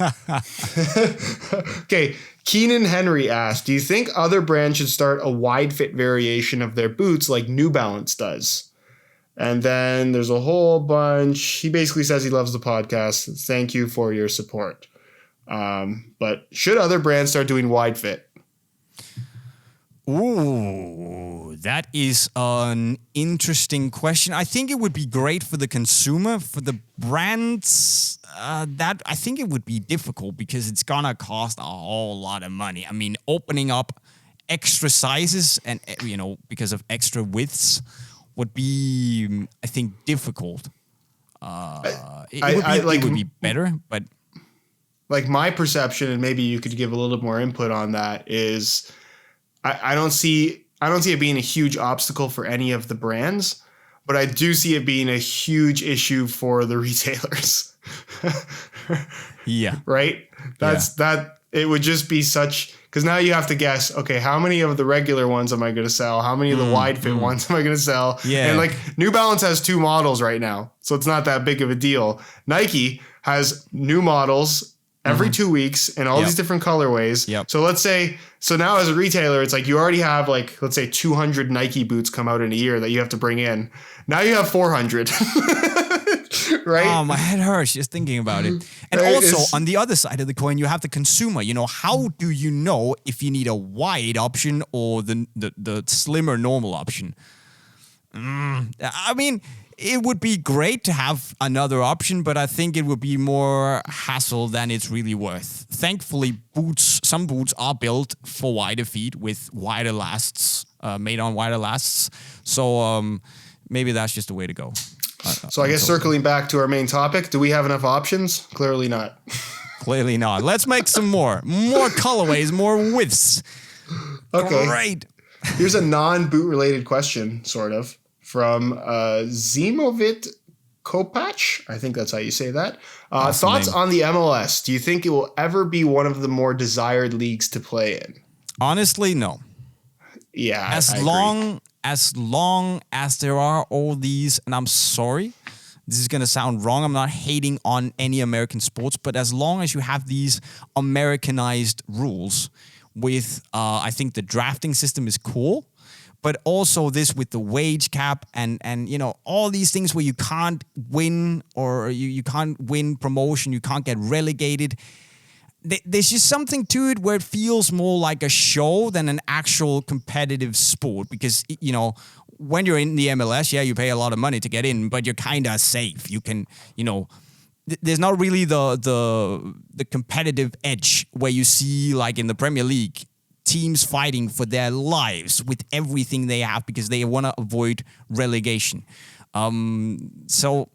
Okay. Keenan Henry asked, do you think other brands should start a wide fit variation of their boots like New Balance does? And then there's a whole bunch. He basically says he loves the podcast. Thank you for your support. But should other brands start doing wide fit? Ooh, that is an interesting question. I think it would be great for the consumer. For the brands, that I think it would be difficult because it's gonna cost a whole lot of money. I mean, opening up extra sizes and because of extra widths would be, I think, difficult. It would be better, but like my perception, and maybe you could give a little more input on that, is I don't see it being a huge obstacle for any of the brands, but I do see it being a huge issue for the retailers. Yeah. Right? That it would just be such, because now you have to guess, okay, how many of the regular ones am I going to sell? How many of the wide fit ones am I going to sell? Yeah. And like New Balance has 2 models right now, so it's not that big of a deal. Nike has new models every 2 weeks in all these different colorways. Yep. So let's say, now as a retailer, it's like you already have like, let's say 200 Nike boots come out in a year that you have to bring in. Now you have 400. Right? Oh, my head hurts just thinking about it. And also, on the other side of the coin, you have the consumer. How do you know if you need a wide option or the slimmer normal option? I mean, it would be great to have another option, but I think it would be more hassle than it's really worth. Thankfully, some boots are built for wider feet with wider lasts, made on wider lasts. So maybe that's just the way to go. So I guess circling back to our main topic, do we have enough options? Clearly not. Clearly not. Let's make some more colorways, more widths. Okay. Great. Here's a non-boot related question, sort of, from Zimovit Kopach. I think that's how you say that. Awesome Thoughts name. on the MLS? Do you think it will ever be one of the more desired leagues to play in? Honestly, no. Yeah, I As long as there are all these, and I'm sorry, this is going to sound wrong. I'm not hating on any American sports, but as long as you have these Americanized rules with, I think the drafting system is cool, but also this with the wage cap and all these things where you can't win or you can't win promotion, you can't get relegated. There's just something to it where it feels more like a show than an actual competitive sport because, when you're in the MLS, yeah, you pay a lot of money to get in, but you're kind of safe. You can, there's not really the competitive edge where you see like in the Premier League, teams fighting for their lives with everything they have because they want to avoid relegation. So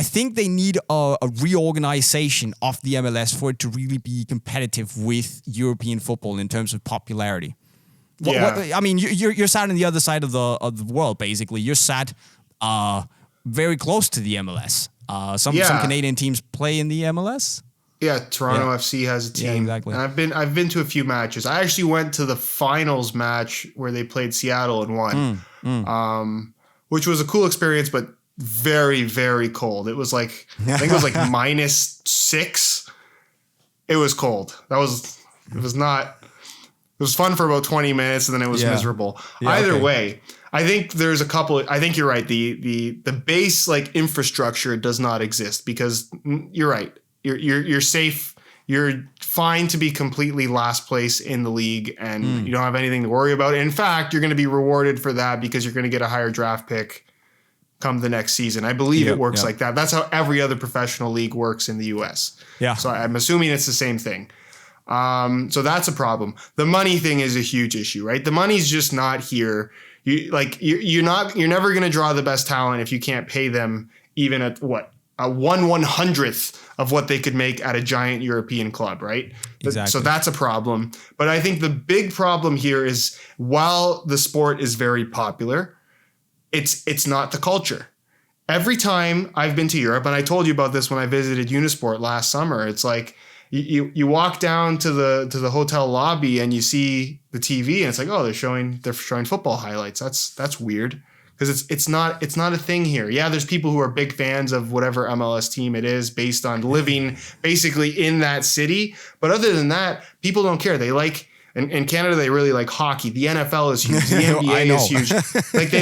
I think they need a reorganization of the MLS for it to really be competitive with European football in terms of popularity. Yeah. I mean, you're sat on the other side of the world, basically. You're sat very close to the MLS. Some Canadian teams play in the MLS. Yeah, Toronto FC has a team. Yeah, exactly. And I've been to a few matches. I actually went to the finals match where they played Seattle and won, which was a cool experience, but very, very cold. It was like, I think it was like -6. It was cold. It was fun for about 20 minutes and then it was miserable. Yeah, Either way, I think there's a couple. I think you're right. The base like infrastructure does not exist because you're right. You're safe. You're fine to be completely last place in the league, and you don't have anything to worry about. In fact, you're going to be rewarded for that because you're going to get a higher draft pick come the next season. I believe it works like that. That's how every other professional league works in the U.S. Yeah. So I'm assuming it's the same thing. So that's a problem. The money thing is a huge issue, right? The money's just not here. You're never going to draw the best talent if you can't pay them even at what? A 1/100th of what they could make at a giant European club, right? Exactly. So that's a problem. But I think the big problem here is while the sport is very popular, it's not the culture. Every time I've been to Europe, and I told you about this when I visited Unisport last summer, it's like you walk down to the hotel lobby and you see the TV and it's like, oh, they're showing football highlights. That's weird. Because it's not a thing here. Yeah, there's people who are big fans of whatever MLS team it is based on living basically in that city. But other than that, people don't care. They like, in Canada, they really like hockey. The NFL is huge. The NBA is huge.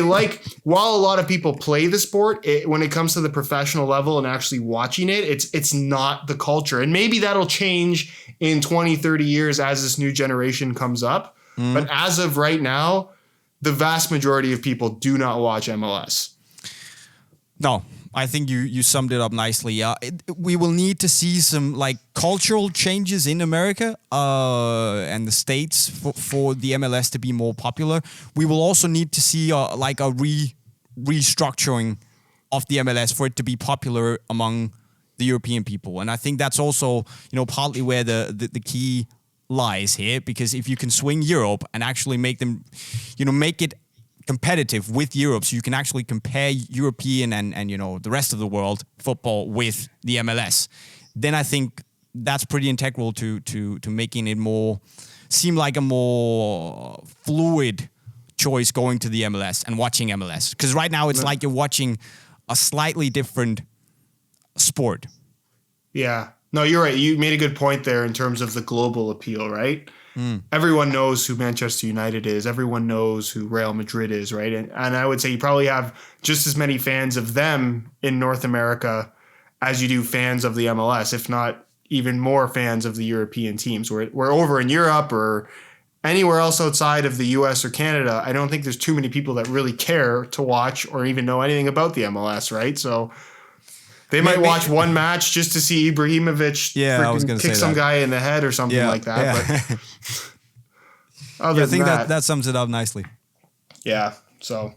Like while a lot of people play the sport, when it comes to the professional level and actually watching it, it's not the culture. And maybe that'll change in 20, 30 years as this new generation comes up. But as of right now, the vast majority of people do not watch MLS. No, I think you summed it up nicely. We will need to see some like cultural changes in America and the States for the MLS to be more popular. We will also need to see like a restructuring of the MLS for it to be popular among the European people. And I think that's also, partly where the key lies here, because if you can swing Europe and actually make them, make it competitive with Europe, so you can actually compare European and the rest of the world football with the MLS, then I think that's pretty integral to making it seem like a more fluid choice going to the MLS and watching MLS. Because right now it's like you're watching a slightly different sport. Yeah. No, you're right. You made a good point there in terms of the global appeal, right? Everyone knows who Manchester United is. Everyone knows who Real Madrid is, right? And I would say you probably have just as many fans of them in North America as you do fans of the MLS, if not even more fans of the European teams. We're over in Europe or anywhere else outside of the US or Canada, I don't think there's too many people that really care to watch or even know anything about the MLS, right? So they might watch one match just to see Ibrahimovic kick some guy in the head or something like that. Yeah. But I think that sums it up nicely. Yeah. So,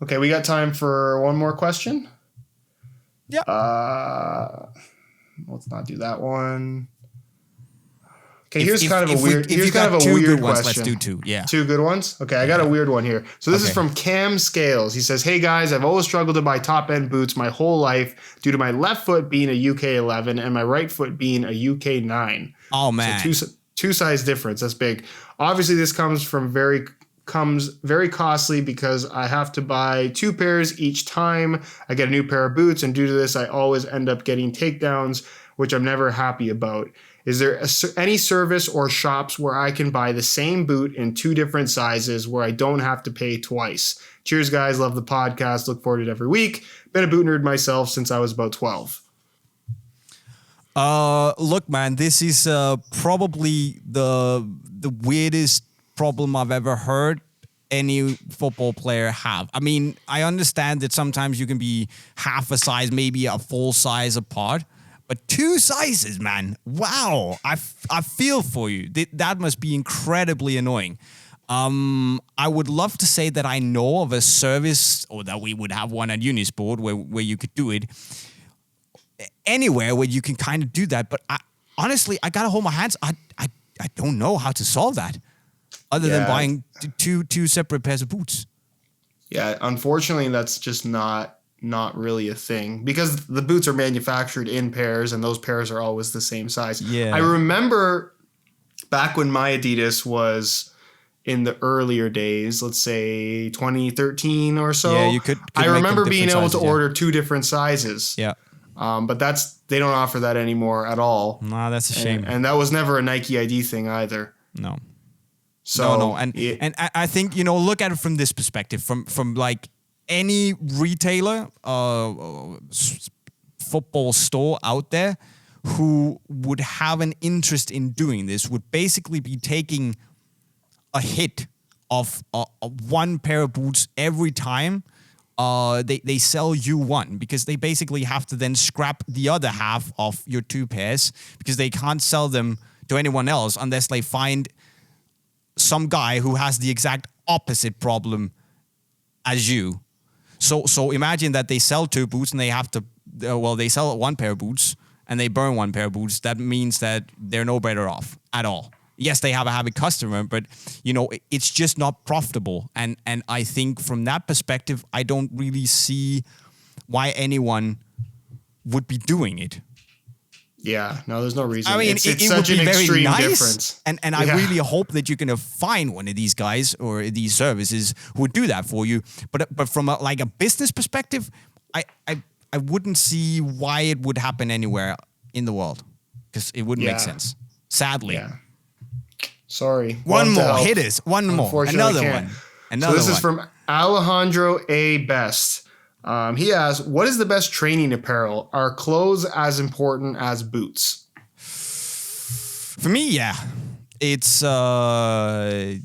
okay, we got time for one more question. Yeah. Let's not do that one. Okay, here's kind of a weird question. Let's do two. Yeah. Two good ones? Okay, I got a weird one here. So this is from Cam Scales. He says, "Hey guys, I've always struggled to buy top-end boots my whole life due to my left foot being a UK 11 and my right foot being a UK 9. Oh man. So two size difference. That's big. Obviously this comes very costly because I have to buy 2 pairs each time I get a new pair of boots, and due to this I always end up getting takedowns, which I'm never happy about. Is there any service or shops where I can buy the same boot in 2 different sizes where I don't have to pay twice? Cheers, guys. Love the podcast. Look forward to it every week. Been a boot nerd myself since I was about 12. Look, man, this is probably the weirdest problem I've ever heard any football player have. I mean, I understand that sometimes you can be half a size, maybe a full size apart. But 2 sizes, man. Wow. I feel for you. That must be incredibly annoying. I would love to say that I know of a service, or that we would have one at Unisport where you could do it. Anywhere where you can kind of do that. But honestly, I got to hold my hands. I don't know how to solve that other than buying two separate pairs of boots. Yeah, unfortunately, that's just not not really a thing because the boots are manufactured in pairs and those pairs are always the same size. Yeah. I remember back when my Adidas was in the earlier days, let's say 2013 or so. Yeah, you could I make remember them being different able sizes, to order 2 different sizes. Yeah. But they don't offer that anymore at all. Nah, that's a shame. And that was never a Nike ID thing either. No. So No. And I think, look at it from this perspective, from like any retailer, football store out there who would have an interest in doing this would basically be taking a hit of one pair of boots every time they sell you one, because they basically have to then scrap the other half of your 2 pairs because they can't sell them to anyone else unless they find some guy who has the exact opposite problem as you. So imagine that they sell 2 boots and they have to, they sell 1 pair of boots and they burn 1 pair of boots. That means that they're no better off at all. Yes, they have a happy customer, but it's just not profitable. And I think from that perspective, I don't really see why anyone would be doing it. Yeah, no, there's no reason. I mean, it's it such would be an very extreme nice, difference. and I really hope that you're gonna find one of these guys or these services who would do that for you. But from a business perspective, I wouldn't see why it would happen anywhere in the world, because it wouldn't make sense. Sadly. Yeah. Sorry. One more. Hit us. One more. Another one. So this is from Alejandro A. Best. He asks, what is the best training apparel? Are clothes as important as boots? For me, yeah. It's not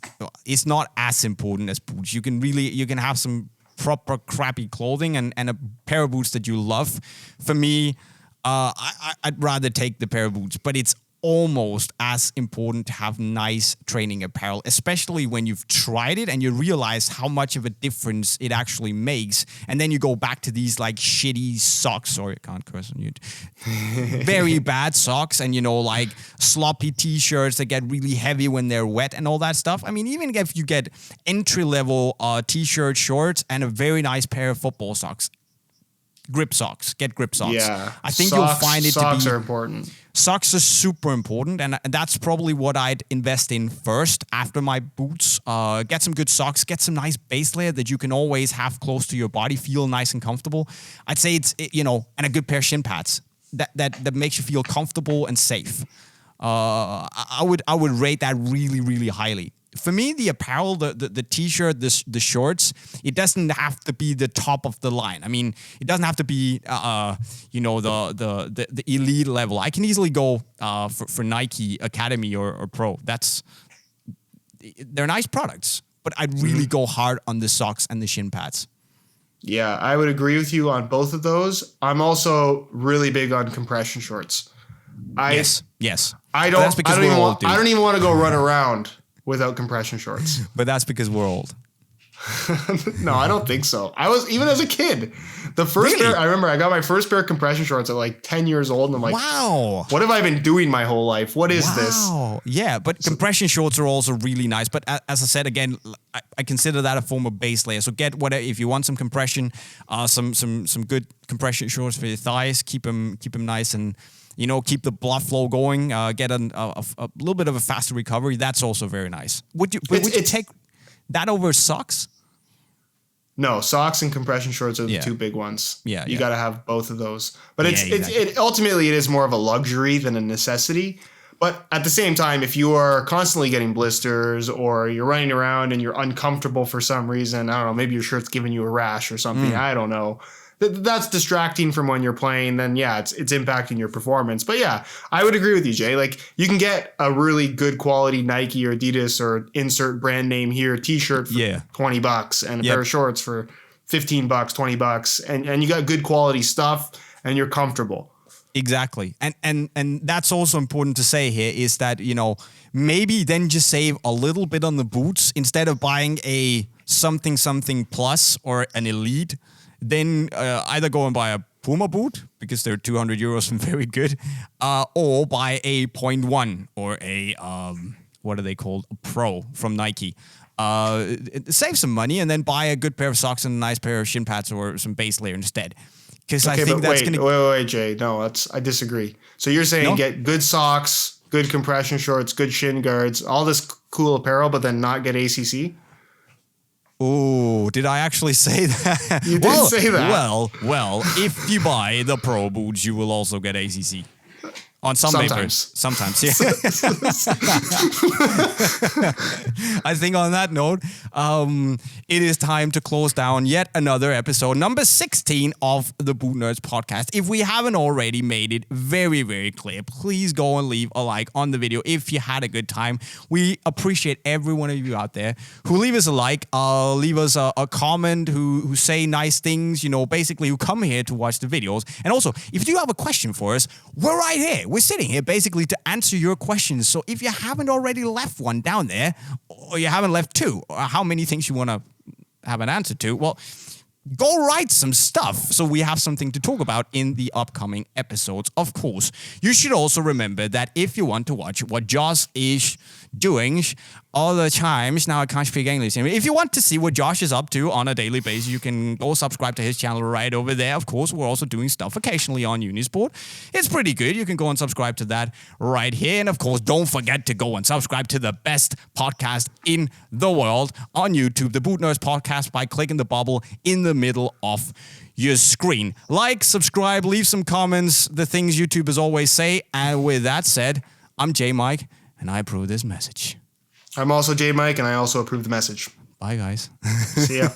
as important as boots. You can have some proper crappy clothing and a pair of boots that you love. For me, I'd rather take the pair of boots, but it's almost as important to have nice training apparel, especially when you've tried it and you realize how much of a difference it actually makes. And then you go back to these like shitty socks. Sorry, I can't curse on you. Very bad socks and, like sloppy t-shirts that get really heavy when they're wet and all that stuff. I mean, even if you get entry-level t-shirt, shorts, and a very nice pair of football socks, grip socks, get grip socks. Yeah. I think you'll find it to be... Socks are important. Socks are super important, and that's probably what I'd invest in first after my boots. Get some good socks, get some nice base layer that you can always have close to your body, feel nice and comfortable. I'd say and a good pair of shin pads that makes you feel comfortable and safe. I would rate that really, really highly. For me, the apparel, the t-shirt, the shorts, it doesn't have to be the top of the line. I mean, it doesn't have to be, the elite level. I can easily go for Nike Academy or Pro. They're nice products, but I'd really go hard on the socks and the shin pads. Yeah, I would agree with you on both of those. I'm also really big on compression shorts. Yes. I don't even want to go run around without compression shorts. But that's because we're old. No, I don't think so. I was, even as a kid, the first pair, I remember I got my first pair of compression shorts at like 10 years old. And I'm like, wow, what have I been doing my whole life? What is this? Yeah, but compression shorts are also really nice. But as I said, again, I consider that a form of base layer. So get whatever, if you want some compression, some good compression shorts for your thighs, keep them nice and, keep the blood flow going, get a little bit of a faster recovery. That's also very nice. Would you take that over socks? No, socks and compression shorts are the two big ones. Yeah, you got to have both of those. But ultimately it is more of a luxury than a necessity. But at the same time, if you are constantly getting blisters or you're running around and you're uncomfortable for some reason, I don't know, maybe your shirt's giving you a rash or something. I don't know. That's distracting from when you're playing, then it's impacting your performance. But yeah, I would agree with you, Jay. Like, you can get a really good quality Nike or Adidas or insert brand name here t-shirt for $20 and a pair of shorts for $15, $20, and you got good quality stuff and you're comfortable. Exactly. And that's also important to say here is that, maybe then just save a little bit on the boots instead of buying a something plus or an elite. Then either go and buy a Puma boot because they're 200 euros and very good, or buy a 0.1 or a what are they called? A Pro from Nike. save some money and then buy a good pair of socks and a nice pair of shin pads or some base layer instead. Because I think that's going to... Wait, Jay. No, I disagree. So you're saying get good socks, good compression shorts, good shin guards, all this cool apparel, but then not get ACC? Oh, did I actually say that? You did say that. Well, if you buy the pro boots, you will also get ACC. On some papers. Sometimes, yeah. I think on that note, it is time to close down yet another episode, number 16 of the Boot Nerds podcast. If we haven't already made it very, very clear, please go and leave a like on the video if you had a good time. We appreciate every one of you out there who leave us a like, leave us a comment, who say nice things, basically who come here to watch the videos. And also, if you have a question for us, we're right here. We're sitting here basically to answer your questions. So if you haven't already left one down there, or you haven't left two, or how many things you want to have an answer to, well, go write some stuff so we have something to talk about in the upcoming episodes, of course. You should also remember that if you want to watch what Josh is doing all the times, now I can't speak English. If you want to see what Josh is up to on a daily basis, you can go subscribe to his channel right over there. Of course, we're also doing stuff occasionally on Unisport. It's pretty good. You can go and subscribe to that right here. And of course, don't forget to go and subscribe to the best podcast in the world on YouTube, the Boot Nerds podcast, by clicking the bubble in the middle of your screen. Like, subscribe, leave some comments, the things YouTubers always say. And with that said, I'm JayMike, and I approve this message. I'm also JayMike, and I also approve the message. Bye, guys. See ya.